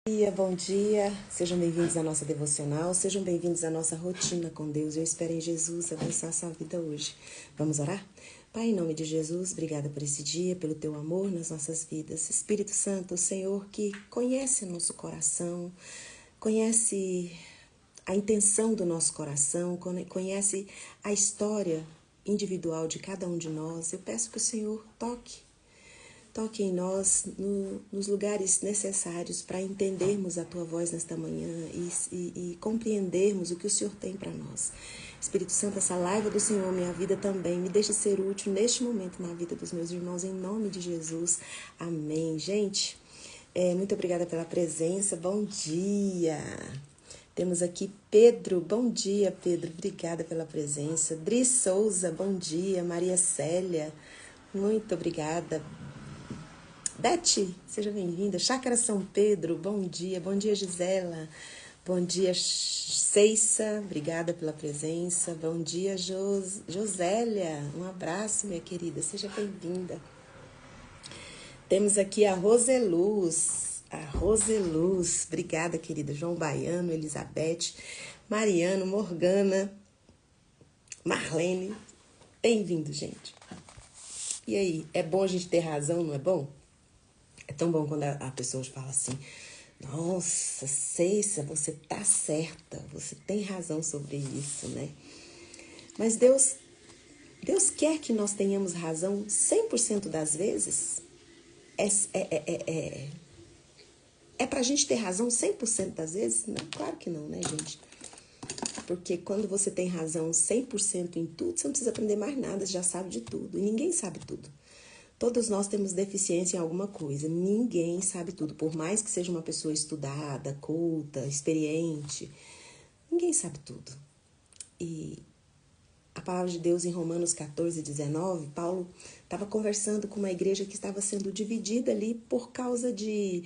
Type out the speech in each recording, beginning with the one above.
Bom dia, sejam bem-vindos à nossa devocional, sejam bem-vindos à nossa rotina com Deus. Eu espero em Jesus abençoar a sua vida hoje. Vamos orar? Pai, em nome de Jesus, obrigada por esse dia, pelo teu amor nas nossas vidas. Espírito Santo, o Senhor que conhece o nosso coração, conhece a intenção do nosso coração, conhece a história individual de cada um de nós. Eu peço que o Senhor toque em nós nos lugares necessários para entendermos a Tua voz nesta manhã e compreendermos o que o Senhor tem para nós. Espírito Santo, essa live do Senhor, minha vida também, me deixe ser útil neste momento na vida dos meus irmãos, em nome de Jesus. Amém. Gente, muito obrigada pela presença. Bom dia. Temos aqui Pedro. Bom dia, Pedro. Obrigada pela presença. Dri Souza, bom dia. Maria Célia, muito obrigada. Beth, seja bem-vinda. Chácara São Pedro, bom dia. Bom dia, Gisela. Bom dia, Ceissa. Obrigada pela presença. Bom dia, Josélia. Um abraço, minha querida. Seja bem-vinda. Temos aqui a Roseluz. Obrigada, querida. João Baiano, Elizabeth, Mariano, Morgana, Marlene. Bem-vindo, gente. E aí, é bom a gente ter razão, não é bom? É tão bom quando a pessoa fala assim: nossa, Ceissa, você tá certa, você tem razão sobre isso, né? Mas Deus quer que nós tenhamos razão 100% das vezes? É pra gente ter razão 100% das vezes? Não, claro que não, né, gente? Porque quando você tem razão 100% em tudo, você não precisa aprender mais nada, você já sabe de tudo. E ninguém sabe tudo. Todos nós temos deficiência em alguma coisa. Ninguém sabe tudo. Por mais que seja uma pessoa estudada, culta, experiente, ninguém sabe tudo. E a palavra de Deus em Romanos 14, 19, Paulo estava conversando com uma igreja que estava sendo dividida ali por causa de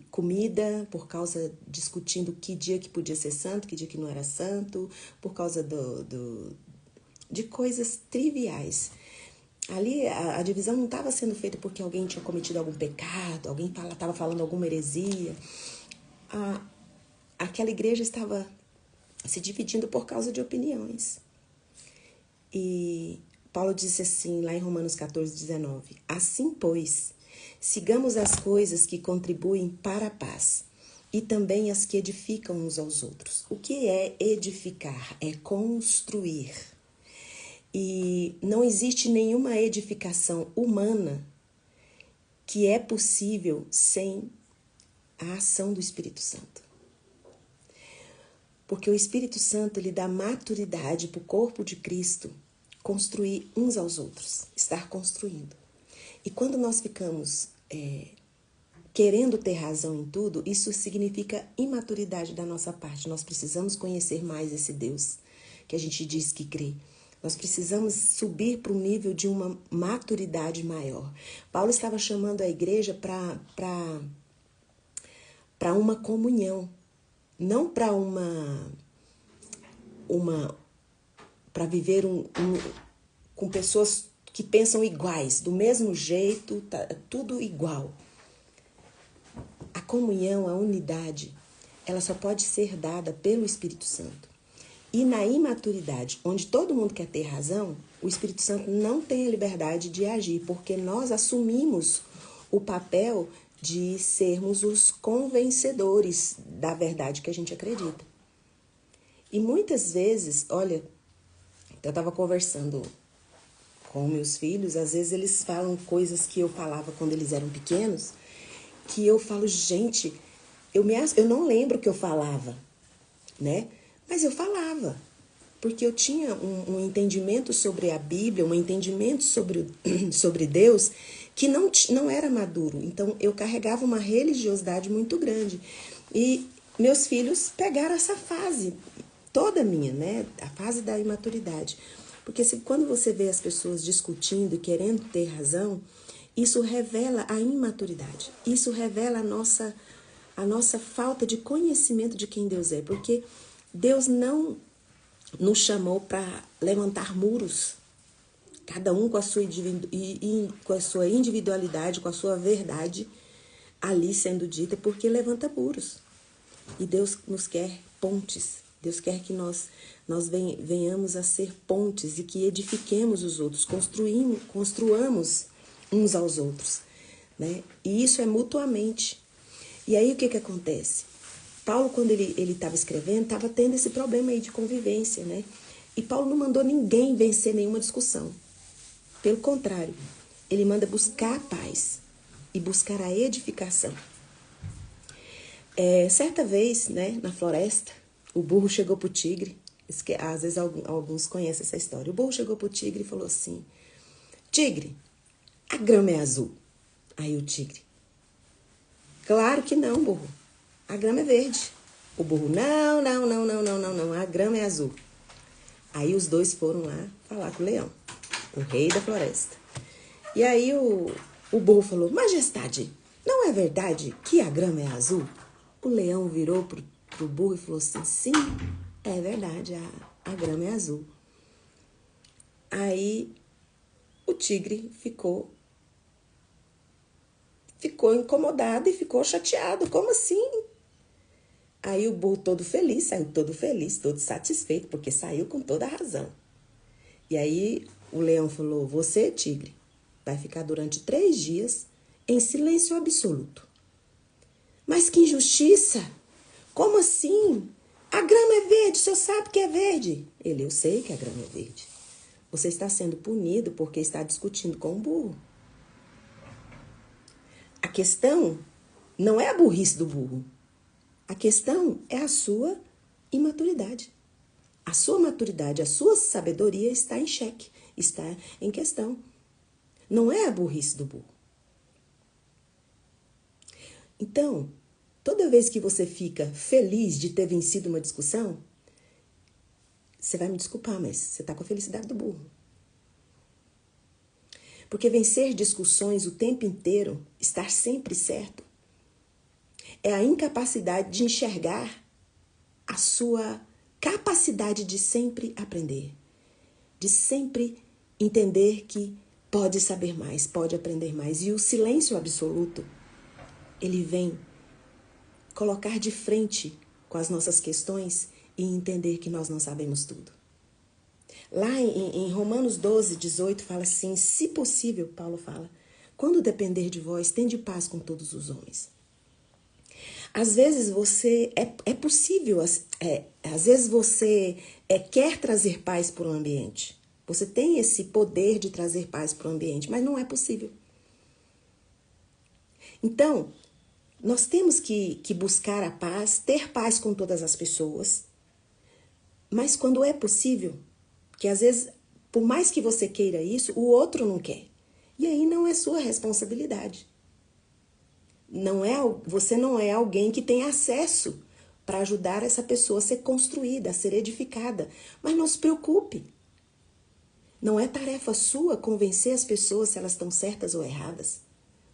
comida, por causa discutindo que dia que podia ser santo, que dia que não era santo, por causa de coisas triviais. Ali a divisão não estava sendo feita porque alguém tinha cometido algum pecado, alguém estava falando alguma heresia. Aquela igreja estava se dividindo por causa de opiniões. E Paulo disse assim, lá em Romanos 14, 19: assim, pois, sigamos as coisas que contribuem para a paz e também as que edificam uns aos outros. O que é edificar? É construir. E não existe nenhuma edificação humana que é possível sem a ação do Espírito Santo. Porque o Espírito Santo, ele dá maturidade para o corpo de Cristo construir uns aos outros, estar construindo. E quando nós ficamos querendo ter razão em tudo, isso significa imaturidade da nossa parte. Nós precisamos conhecer mais esse Deus que a gente diz que crê. Nós precisamos subir para o nível de uma maturidade maior. Paulo estava chamando a igreja para uma comunhão, não para para viver com pessoas que pensam iguais, do mesmo jeito, tudo igual. A comunhão, a unidade, ela só pode ser dada pelo Espírito Santo. E na imaturidade, onde todo mundo quer ter razão, o Espírito Santo não tem a liberdade de agir, porque nós assumimos o papel de sermos os convencedores da verdade que a gente acredita. E muitas vezes, olha, eu estava conversando com meus filhos, às vezes eles falam coisas que eu falava quando eles eram pequenos, que eu falo, gente, eu não lembro o que eu falava, né? Mas eu falava, porque eu tinha um entendimento sobre a Bíblia, um entendimento sobre Deus, que não era maduro. Então, eu carregava uma religiosidade muito grande. E meus filhos pegaram essa fase, toda minha, né? A fase da imaturidade. Porque quando você vê as pessoas discutindo e querendo ter razão, isso revela a imaturidade. Isso revela a nossa falta de conhecimento de quem Deus é. Porque Deus não nos chamou para levantar muros, cada um com a sua individualidade, com a sua verdade, ali sendo dita porque levanta muros. E Deus nos quer pontes. Deus quer que nós venhamos a ser pontes e que edifiquemos os outros, construamos uns aos outros, né? E isso é mutuamente. E aí o que acontece? Paulo, quando ele estava escrevendo, estava tendo esse problema aí de convivência, né? E Paulo não mandou ninguém vencer nenhuma discussão. Pelo contrário, ele manda buscar a paz e buscar a edificação. Certa vez, né, na floresta, o burro chegou pro tigre. Às vezes alguns conhecem essa história. O burro chegou pro tigre e falou assim: tigre, a grama é azul. Aí o tigre: claro que não, burro. A grama é verde. O burro: não, a grama é azul. Aí os dois foram lá falar com o leão, o rei da floresta. E aí o burro falou: majestade, não é verdade que a grama é azul? O leão virou pro burro e falou assim: sim, é verdade, a grama é azul. Aí o tigre ficou incomodado e ficou chateado. Como assim? Aí o burro saiu todo feliz, todo satisfeito, porque saiu com toda a razão. E aí o leão falou: você, tigre, vai ficar durante 3 dias em silêncio absoluto. Mas que injustiça! Como assim? A grama é verde, o senhor sabe que é verde. Ele: eu sei que a grama é verde. Você está sendo punido porque está discutindo com o burro. A questão não é a burrice do burro. A questão é a sua imaturidade. A sua maturidade, a sua sabedoria está em xeque, está em questão. Não é a burrice do burro. Então, toda vez que você fica feliz de ter vencido uma discussão, você vai me desculpar, mas você está com a felicidade do burro. Porque vencer discussões o tempo inteiro, estar sempre certo, é a incapacidade de enxergar a sua capacidade de sempre aprender, de sempre entender que pode saber mais, pode aprender mais. E o silêncio absoluto, ele vem colocar de frente com as nossas questões e entender que nós não sabemos tudo. Lá em Romanos 12, 18, fala assim: se possível, Paulo fala, quando depender de vós, tende paz com todos os homens. Às vezes você, é possível, às vezes você quer trazer paz para o ambiente. Você tem esse poder de trazer paz para o ambiente, mas não é possível. Então, nós temos que buscar a paz, ter paz com todas as pessoas, mas quando é possível, que às vezes, por mais que você queira isso, o outro não quer. E aí não é sua responsabilidade. Você não é alguém que tem acesso para ajudar essa pessoa a ser construída, a ser edificada. Mas não se preocupe. Não é tarefa sua convencer as pessoas se elas estão certas ou erradas.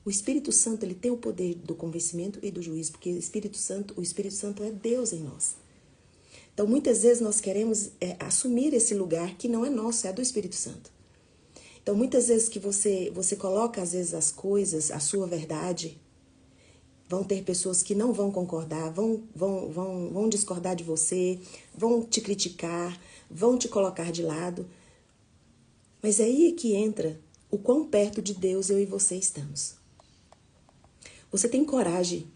O Espírito Santo, ele tem o poder do convencimento e do juízo, porque o Espírito Santo é Deus em nós. Então, muitas vezes nós queremos assumir esse lugar que não é nosso, é do Espírito Santo. Então, muitas vezes que você coloca, às vezes, as coisas, a sua verdade, vão ter pessoas que não vão concordar, vão discordar de você, vão te criticar, vão te colocar de lado. Mas é aí que entra o quão perto de Deus eu e você estamos. Você tem coragem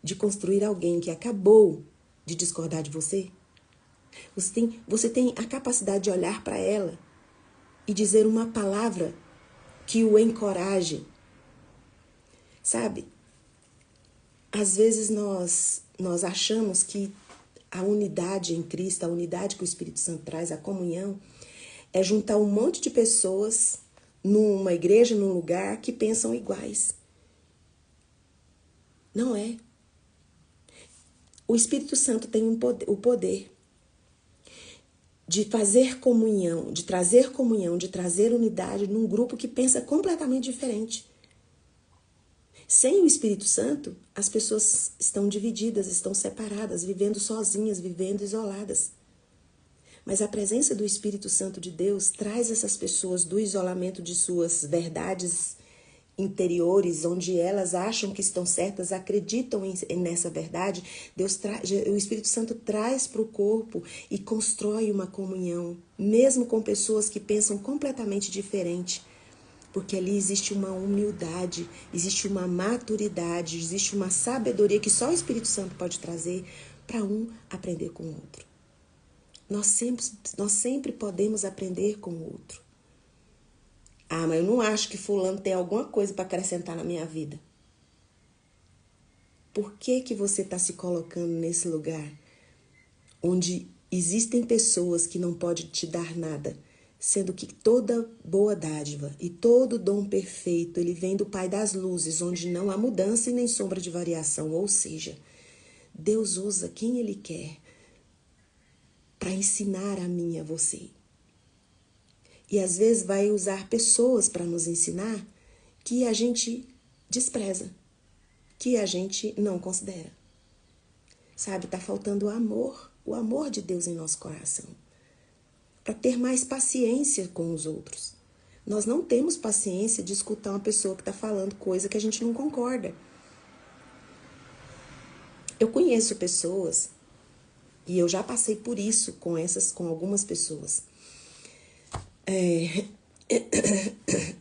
de construir alguém que acabou de discordar de você? Você tem a capacidade de olhar para ela e dizer uma palavra que o encoraje? Sabe? Às vezes nós achamos que a unidade em Cristo, a unidade que o Espírito Santo traz, a comunhão, é juntar um monte de pessoas numa igreja, num lugar que pensam iguais. Não é. O Espírito Santo tem o poder de fazer comunhão, de trazer unidade num grupo que pensa completamente diferente. Sem o Espírito Santo, as pessoas estão divididas, estão separadas, vivendo sozinhas, vivendo isoladas. Mas a presença do Espírito Santo de Deus traz essas pessoas do isolamento de suas verdades interiores, onde elas acham que estão certas, acreditam nessa verdade, o Espírito Santo traz para o corpo e constrói uma comunhão, mesmo com pessoas que pensam completamente diferente, porque ali existe uma humildade, existe uma maturidade, existe uma sabedoria que só o Espírito Santo pode trazer para um aprender com o outro. Nós sempre podemos aprender com o outro. Ah, mas eu não acho que fulano tem alguma coisa para acrescentar na minha vida. Por que que você está se colocando nesse lugar onde existem pessoas que não podem te dar nada, sendo que toda boa dádiva e todo dom perfeito, ele vem do Pai das luzes, onde não há mudança e nem sombra de variação, ou seja, Deus usa quem Ele quer para ensinar a mim e a você. E às vezes vai usar pessoas para nos ensinar que a gente despreza, que a gente não considera. Sabe, tá faltando o amor de Deus em nosso coração, para ter mais paciência com os outros. Nós não temos paciência de escutar uma pessoa que está falando coisa que a gente não concorda. Eu conheço pessoas, e eu já passei por isso com algumas pessoas.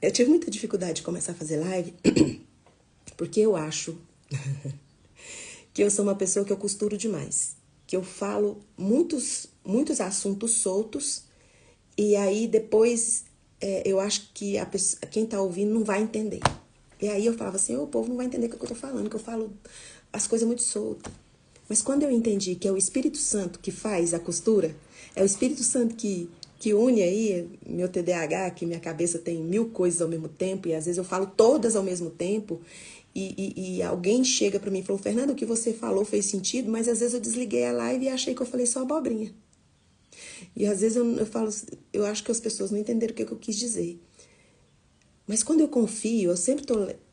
Eu tive muita dificuldade de começar a fazer live, porque eu acho que eu sou uma pessoa que eu costuro demais, que eu falo muitos assuntos soltos, e aí depois eu acho que quem tá ouvindo não vai entender. E aí eu falava assim, o povo não vai entender o que eu tô falando, que eu falo as coisas muito soltas. Mas quando eu entendi que é o Espírito Santo que faz a costura, é o Espírito Santo que une aí meu TDAH, que minha cabeça tem 1000 coisas ao mesmo tempo, e às vezes eu falo todas ao mesmo tempo, e alguém chega pra mim e falou, Fernanda, o que você falou fez sentido, mas às vezes eu desliguei a live e achei que eu falei só abobrinha. E às vezes eu falo, eu acho que as pessoas não entenderam o que eu quis dizer. Mas quando eu confio, eu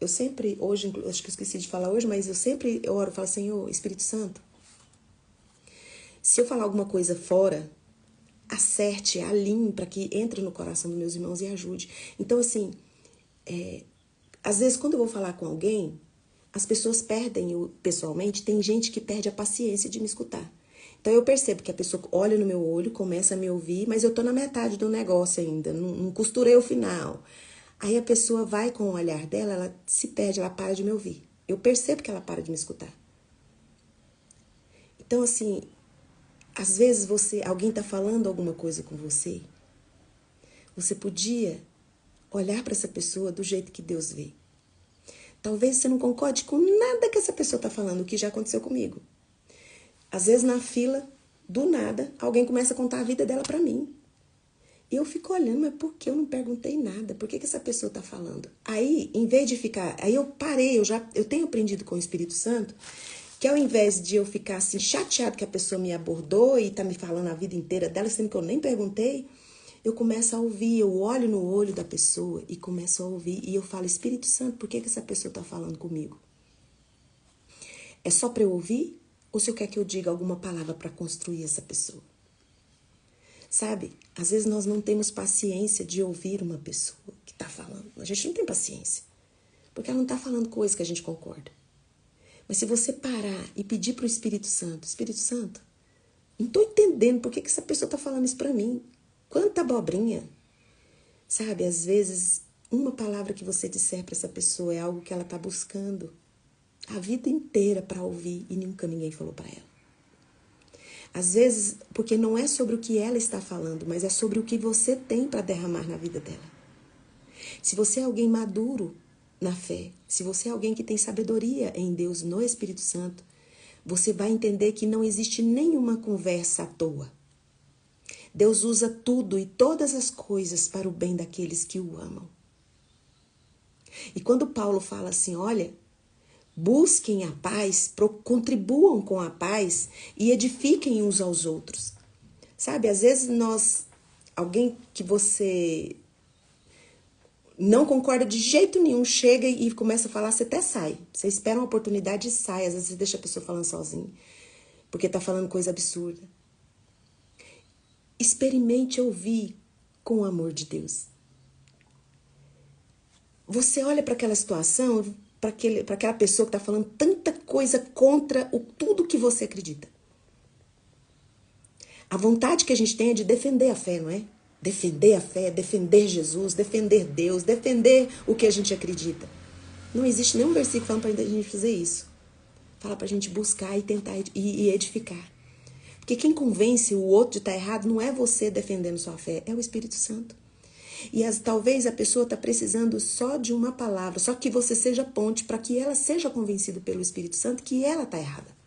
sempre, hoje, acho que eu esqueci de falar hoje, mas eu oro e falo, Senhor, Espírito Santo, se eu falar alguma coisa fora, acerte, alinhe para que entre no coração dos meus irmãos e ajude. Então, assim, às vezes quando eu vou falar com alguém, as pessoas perdem, pessoalmente, tem gente que perde a paciência de me escutar. Então eu percebo que a pessoa olha no meu olho, começa a me ouvir, mas eu tô na metade do negócio ainda, não costurei o final. Aí a pessoa vai com o olhar dela, ela se perde, ela para de me ouvir. Eu percebo que ela para de me escutar. Então, assim, às vezes alguém tá falando alguma coisa com você, você podia olhar para essa pessoa do jeito que Deus vê. Talvez você não concorde com nada que essa pessoa tá falando, o que já aconteceu comigo. Às vezes na fila, do nada, alguém começa a contar a vida dela para mim. E eu fico olhando, mas por que eu não perguntei nada? Por que essa pessoa tá falando? Aí, em vez de ficar... Aí eu parei, eu tenho aprendido com o Espírito Santo, que ao invés de eu ficar assim, chateado que a pessoa me abordou e tá me falando a vida inteira dela, sendo que eu nem perguntei, eu começo a ouvir, eu olho no olho da pessoa e começo a ouvir. E eu falo, Espírito Santo, por que essa pessoa tá falando comigo? É só para eu ouvir? Ou se eu quer que eu diga alguma palavra para construir essa pessoa? Sabe, às vezes nós não temos paciência de ouvir uma pessoa que está falando. A gente não tem paciência, porque ela não está falando coisa que a gente concorda. Mas se você parar e pedir para o Espírito Santo, não estou entendendo por que essa pessoa está falando isso para mim. Quanta abobrinha. Sabe, às vezes uma palavra que você disser para essa pessoa é algo que ela está buscando a vida inteira para ouvir e nunca ninguém falou para ela. Às vezes, porque não é sobre o que ela está falando, mas é sobre o que você tem para derramar na vida dela. Se você é alguém maduro na fé, se você é alguém que tem sabedoria em Deus, no Espírito Santo, você vai entender que não existe nenhuma conversa à toa. Deus usa tudo e todas as coisas para o bem daqueles que o amam. E quando Paulo fala assim, olha, busquem a paz, contribuam com a paz e edifiquem uns aos outros. Sabe, às vezes alguém que você não concorda de jeito nenhum, chega e começa a falar, você até sai. Você espera uma oportunidade e sai. Às vezes você deixa a pessoa falando sozinha, porque tá falando coisa absurda. Experimente ouvir com o amor de Deus. você olha para aquela situação, para aquela pessoa que está falando tanta coisa contra tudo que você acredita. A vontade que a gente tem é de defender a fé, não é? Defender a fé, defender Jesus, defender Deus, defender o que a gente acredita. Não existe nenhum versículo falando para a gente fazer isso. Fala para a gente buscar e tentar e edificar. Porque quem convence o outro de estar errado não é você defendendo sua fé, é o Espírito Santo. E talvez a pessoa está precisando só de uma palavra, só que você seja ponte para que ela seja convencida pelo Espírito Santo que ela está errada.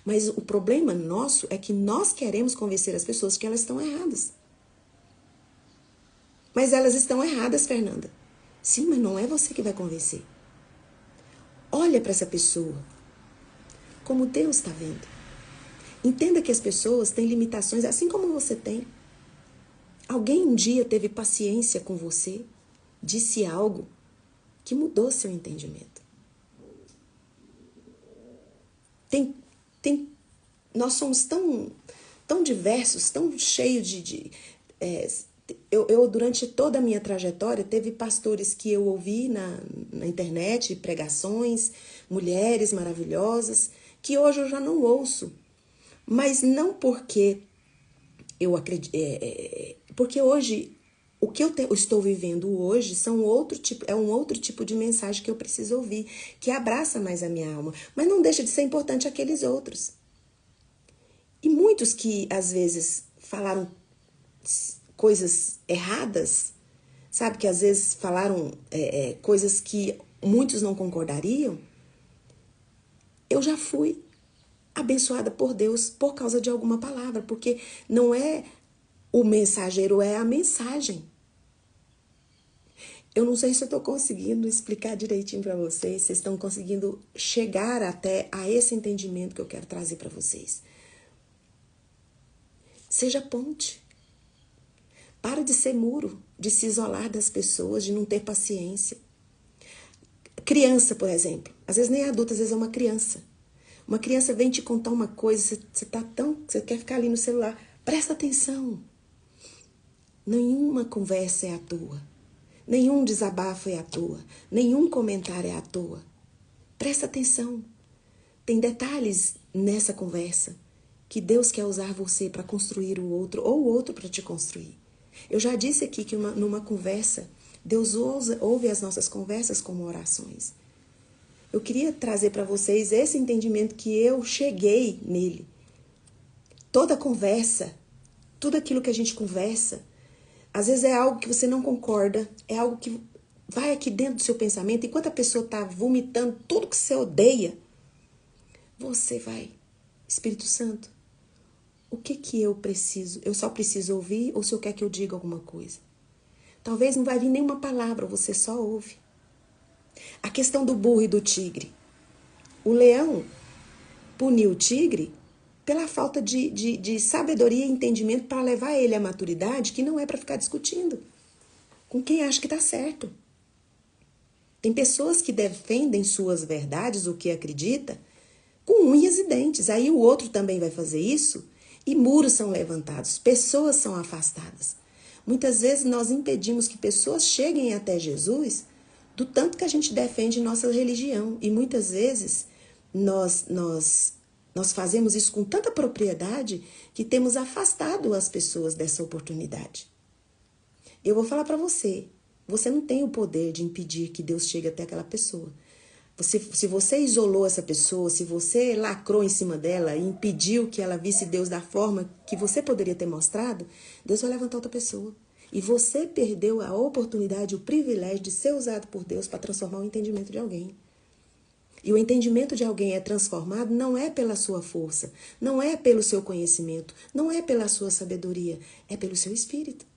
Mas o problema nosso é que nós queremos convencer as pessoas que elas estão erradas. Mas elas estão erradas, Fernanda. Sim, mas não é você que vai convencer. Olha para essa pessoa como Deus está vendo. Entenda que as pessoas têm limitações, assim como você tem. Alguém um dia teve paciência com você, disse algo que mudou seu entendimento. Nós somos tão diversos, tão cheios eu, durante toda a minha trajetória, teve pastores que eu ouvi na internet, pregações, mulheres maravilhosas, que hoje eu já não ouço. Mas não porque eu acredito... porque hoje, o que eu estou vivendo hoje é um outro tipo de mensagem que eu preciso ouvir, que abraça mais a minha alma. Mas não deixa de ser importante aqueles outros. E muitos que, às vezes, falaram coisas erradas, sabe? Que, às vezes, falaram coisas que muitos não concordariam. Eu já fui abençoada por Deus por causa de alguma palavra, porque não é o mensageiro, é a mensagem. Eu não sei se eu estou conseguindo explicar direitinho para vocês, vocês estão conseguindo chegar até a esse entendimento que eu quero trazer para vocês. Seja ponte. Para de ser muro, de se isolar das pessoas, de não ter paciência. Criança, por exemplo, às vezes nem adulta, às vezes é uma criança. Uma criança vem te contar uma coisa, você quer ficar ali no celular. Presta atenção. Nenhuma conversa é à toa. Nenhum desabafo é à toa. Nenhum comentário é à toa. Presta atenção. Tem detalhes nessa conversa que Deus quer usar você para construir o outro ou o outro para te construir. Eu já disse aqui que numa conversa, Deus ouve as nossas conversas como orações. Eu queria trazer para vocês esse entendimento que eu cheguei nele. Toda conversa, tudo aquilo que a gente conversa, às vezes é algo que você não concorda, é algo que vai aqui dentro do seu pensamento, enquanto a pessoa está vomitando tudo que você odeia, você vai, Espírito Santo, o que eu preciso? Eu só preciso ouvir ou o Senhor quer que eu diga alguma coisa? Talvez não vai vir nenhuma palavra, você só ouve. A questão do burro e do tigre. O leão puniu o tigre pela falta de sabedoria e entendimento para levar ele à maturidade, que não é para ficar discutindo com quem acha que está certo. Tem pessoas que defendem suas verdades, o que acredita, com unhas e dentes. Aí o outro também vai fazer isso e muros são levantados, pessoas são afastadas. Muitas vezes nós impedimos que pessoas cheguem até Jesus do tanto que a gente defende nossa religião. E muitas vezes nós fazemos isso com tanta propriedade que temos afastado as pessoas dessa oportunidade. Eu vou falar para você, você não tem o poder de impedir que Deus chegue até aquela pessoa. Se você isolou essa pessoa, se você lacrou em cima dela e impediu que ela visse Deus da forma que você poderia ter mostrado, Deus vai levantar outra pessoa. E você perdeu a oportunidade, o privilégio de ser usado por Deus para transformar o entendimento de alguém. E o entendimento de alguém é transformado não é pela sua força, não é pelo seu conhecimento, não é pela sua sabedoria, é pelo seu espírito.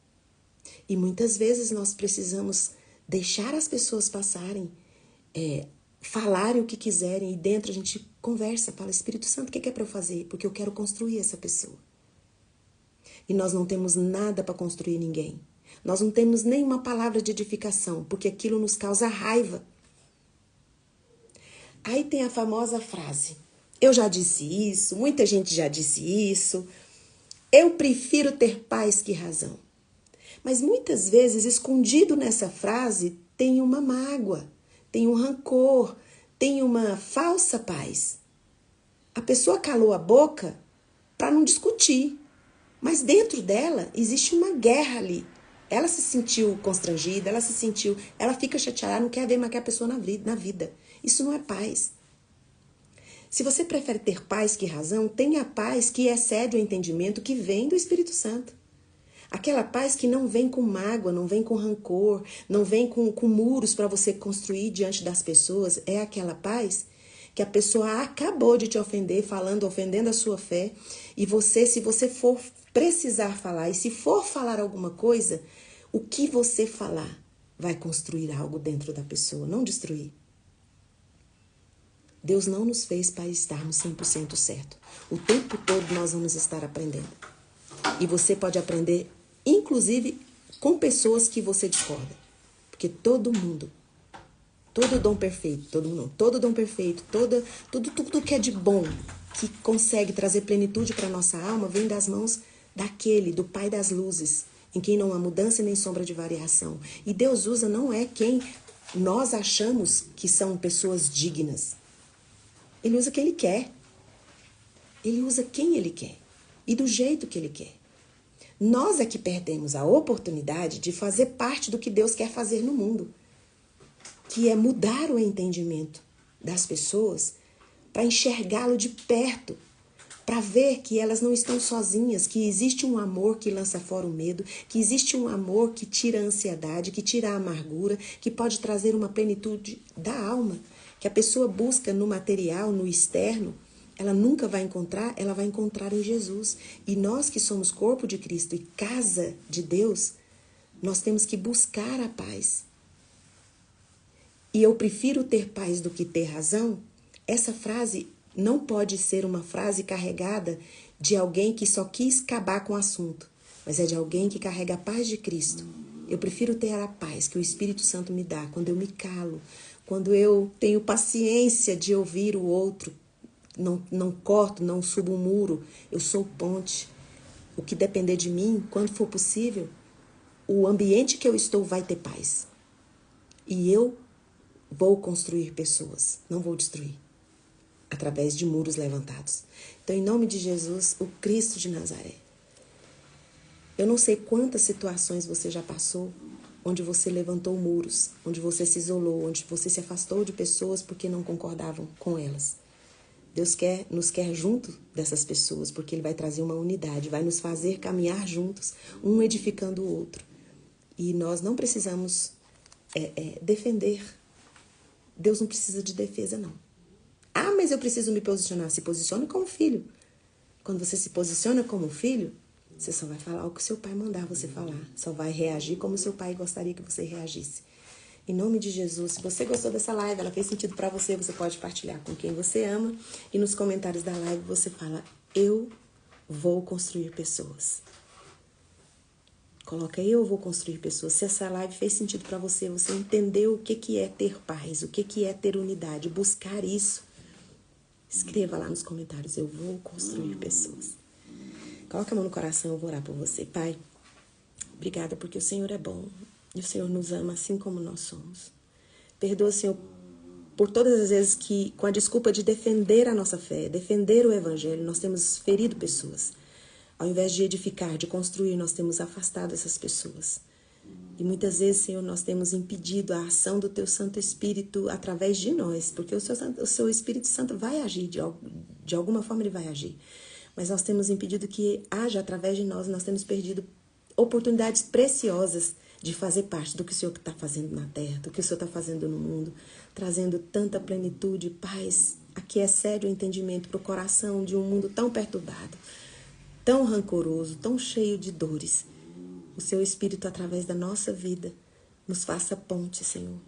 E muitas vezes nós precisamos deixar as pessoas passarem, falarem o que quiserem e dentro a gente conversa, fala, Espírito Santo, o que é para eu fazer? Porque eu quero construir essa pessoa. E nós não temos nada para construir ninguém. Nós não temos nenhuma palavra de edificação, porque aquilo nos causa raiva. Aí tem a famosa frase, eu já disse isso, muita gente já disse isso, eu prefiro ter paz que razão. Mas muitas vezes, escondido nessa frase, tem uma mágoa, tem um rancor, tem uma falsa paz. A pessoa calou a boca para não discutir, mas dentro dela existe uma guerra ali. Ela se sentiu constrangida, ela fica chateada, não quer ver mais aquela pessoa na vida. Isso não é paz. Se você prefere ter paz que razão, tenha a paz que excede o entendimento que vem do Espírito Santo. Aquela paz que não vem com mágoa, não vem com rancor, não vem com muros para você construir diante das pessoas. É aquela paz que a pessoa acabou de te ofender, ofendendo a sua fé. E você, se você for precisar falar, e se for falar alguma coisa, o que você falar vai construir algo dentro da pessoa, não destruir. Deus não nos fez para estarmos 100% certo. O tempo todo nós vamos estar aprendendo. E você pode aprender, inclusive, com pessoas que você discorda. Porque todo mundo, todo dom perfeito, tudo que é de bom, que consegue trazer plenitude para a nossa alma, vem das mãos daquele, do Pai das luzes, em quem não há mudança nem sombra de variação. E Deus usa não é quem nós achamos que são pessoas dignas. Ele usa quem Ele quer. Ele usa quem Ele quer. E do jeito que Ele quer. Nós é que perdemos a oportunidade de fazer parte do que Deus quer fazer no mundo. Que é mudar o entendimento das pessoas para enxergá-lo de perto. Para ver que elas não estão sozinhas, que existe um amor que lança fora o medo, que existe um amor que tira a ansiedade, que tira a amargura, que pode trazer uma plenitude da alma. Que a pessoa busca no material, no externo, ela nunca vai encontrar, ela vai encontrar em Jesus. E nós que somos corpo de Cristo e casa de Deus, nós temos que buscar a paz. E eu prefiro ter paz do que ter razão. Essa frase não pode ser uma frase carregada de alguém que só quis acabar com o assunto, mas é de alguém que carrega a paz de Cristo. Eu prefiro ter a paz que o Espírito Santo me dá quando eu me calo, quando eu tenho paciência de ouvir o outro, não corto, não subo um muro, eu sou ponte. O que depender de mim, quando for possível, o ambiente que eu estou vai ter paz. E eu vou construir pessoas, não vou destruir, através de muros levantados. Então, em nome de Jesus, o Cristo de Nazaré. Eu não sei quantas situações você já passou, onde você levantou muros, onde você se isolou, onde você se afastou de pessoas porque não concordavam com elas. Deus nos quer junto dessas pessoas, porque Ele vai trazer uma unidade, vai nos fazer caminhar juntos, um edificando o outro. E nós não precisamos defender. Deus não precisa de defesa, não. Ah, mas eu preciso me posicionar. Se posicione como filho. Quando você se posiciona como filho, você só vai falar o que seu pai mandar você falar. Só vai reagir como seu pai gostaria que você reagisse. Em nome de Jesus, se você gostou dessa live, ela fez sentido para você, você pode partilhar com quem você ama. E nos comentários da live você fala, eu vou construir pessoas. Coloca, eu vou construir pessoas. Se essa live fez sentido para você, você entendeu o que é ter paz, o que é ter unidade, buscar isso. Escreva lá nos comentários, eu vou construir pessoas. Coloca a mão no coração, eu vou orar por você. Pai, obrigada porque o Senhor é bom e o Senhor nos ama assim como nós somos. Perdoa, Senhor, por todas as vezes que, com a desculpa de defender a nossa fé, defender o Evangelho, nós temos ferido pessoas. Ao invés de edificar, de construir, nós temos afastado essas pessoas. E muitas vezes, Senhor, nós temos impedido a ação do Teu Santo Espírito através de nós, porque o Seu Espírito Santo vai agir, de alguma forma Ele vai agir. Mas nós temos impedido que haja através de nós, nós temos perdido oportunidades preciosas de fazer parte do que o Senhor está fazendo na terra, do que o Senhor está fazendo no mundo, trazendo tanta plenitude, paz, que excede o entendimento para o coração de um mundo tão perturbado, tão rancoroso, tão cheio de dores. O Seu Espírito, através da nossa vida, nos faça ponte, Senhor.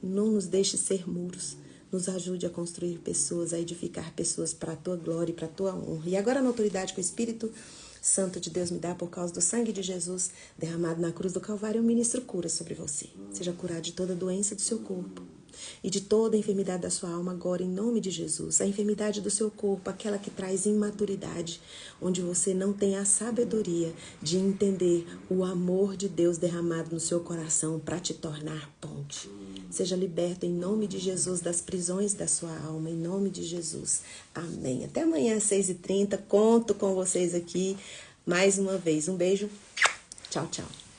Não nos deixe ser muros. Nos ajude a construir pessoas, a edificar pessoas para a Tua glória e para a Tua honra. E agora, na autoridade que o Espírito Santo de Deus me dá por causa do sangue de Jesus derramado na cruz do Calvário, eu ministro cura sobre você. Seja curado de toda doença do seu corpo. e de toda a enfermidade da sua alma agora, em nome de Jesus. A enfermidade do seu corpo, aquela que traz imaturidade, onde você não tem a sabedoria de entender o amor de Deus derramado no seu coração para te tornar ponte. Seja liberto em nome de Jesus das prisões da sua alma, em nome de Jesus. Amém. Até amanhã às 6h30, conto com vocês aqui mais uma vez. Um beijo. Tchau, tchau.